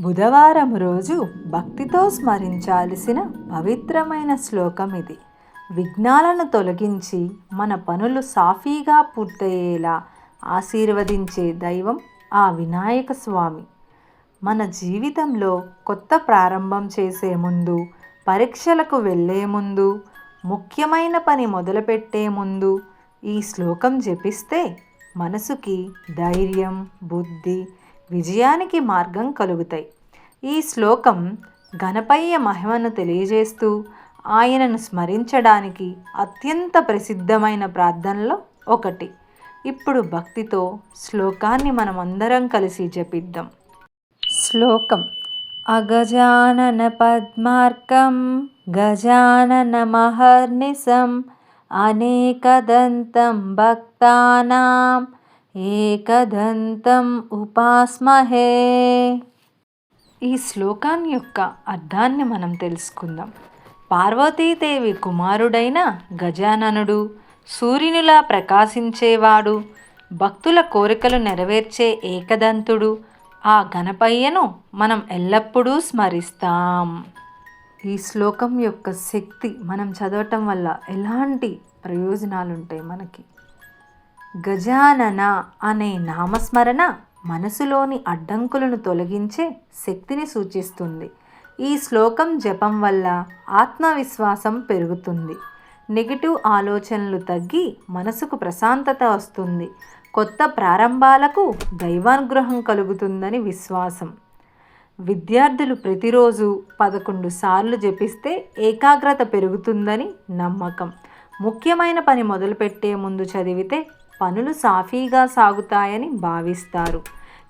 బుధవారం రోజు భక్తితో స్మరించాల్సిన పవిత్రమైన శ్లోకం ఇది. విఘ్నాలను తొలగించి మన పనులు సాఫీగా పూర్తయ్యేలా ఆశీర్వదించే దైవం ఆ వినాయక స్వామి. మన జీవితంలో కొత్త ప్రారంభం చేసే ముందు, పరీక్షలకు వెళ్ళే ముందు, ముఖ్యమైన పని మొదలుపెట్టే ముందు ఈ శ్లోకం జపిస్తే మనసుకి ధైర్యం, బుద్ధి, విజయానికి మార్గం కలుగుతాయి. ఈ శ్లోకం గణపయ్య మహిమను తెలియజేస్తూ ఆయనను స్మరించడానికి అత్యంత ప్రసిద్ధమైన ప్రార్థనలో ఒకటి. ఇప్పుడు భక్తితో శ్లోకాన్ని మనమందరం కలిసి జపిద్దాం. శ్లోకం: అగజానన పద్మార్కం గజానన మహర్నిశం అనేకదంతం భక్తానాం ఏకదంతం ఉపాస్మహే. ఈ శ్లోకాన్ని యొక్క అర్థాన్ని మనం తెలుసుకుందాం. పార్వతీదేవి కుమారుడైన గజాననుడు సూర్యునిలా ప్రకాశించేవాడు, భక్తుల కోరికలు నెరవేర్చే ఏకదంతుడు ఆ గణపయ్యను మనం ఎల్లప్పుడూ స్మరిస్తాం. ఈ శ్లోకం యొక్క శక్తి మనం చదవటం వల్ల ఎలాంటి ప్రయోజనాలు ఉంటాయి మనకి. గజానన అనే నామస్మరణ మనసులోని అడ్డంకులను తొలగించే శక్తిని సూచిస్తుంది. ఈ శ్లోకం జపం వల్ల ఆత్మవిశ్వాసం పెరుగుతుంది, నెగిటివ్ ఆలోచనలు తగ్గి మనసుకు ప్రశాంతత వస్తుంది, కొత్త ప్రారంభాలకు దైవానుగ్రహం కలుగుతుందని విశ్వాసం. విద్యార్థులు ప్రతిరోజు 11 సార్లు జపిస్తే ఏకాగ్రత పెరుగుతుందని నమ్మకం. ముఖ్యమైన పని మొదలుపెట్టే ముందు చదివితే పనులు సాఫీగా సాగుతాయని భావిస్తారు.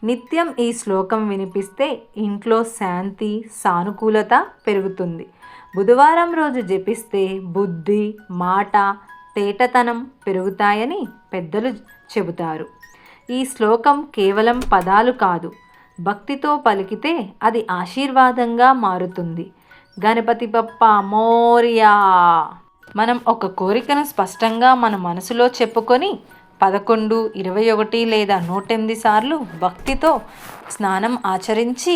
నిత్యం ఈ శ్లోకం వినిపిస్తే ఇంట్లో శాంతి, సానుకూలత పెరుగుతుంది. బుధవారం రోజు జపిస్తే బుద్ధి, మాట, తేటతనం పెరుగుతాయని పెద్దలు చెబుతారు. ఈ శ్లోకం కేవలం పదాలు కాదు, భక్తితో పలికితే అది ఆశీర్వాదంగా మారుతుంది. గణపతి బప్పా మోరియా. మనం ఒక కోరికను స్పష్టంగా మన మనసులో చెప్పుకొని 11, 21 లేదా 108 సార్లు భక్తితో స్నానం ఆచరించి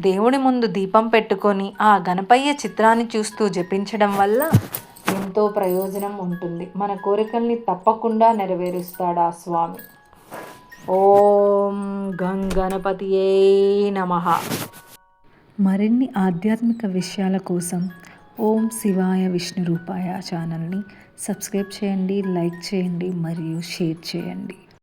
దేవుడి ముందు దీపం పెట్టుకొని ఆ గణపయ్య చిత్రాన్ని చూస్తూ జపించడం వల్ల ఎంతో ప్రయోజనం ఉంటుంది. మన కోరికల్ని తప్పకుండా నెరవేరుస్తాడు ఆ స్వామి. ఓం గం గణపతియే నమః. మరిన్ని ఆధ్యాత్మిక విషయాల కోసం ఓం శివాయ విష్ణు రూపాయ ఛానల్ని సబ్స్క్రైబ్ చేయండి, లైక్ చేయండి మరియు షేర్ చేయండి.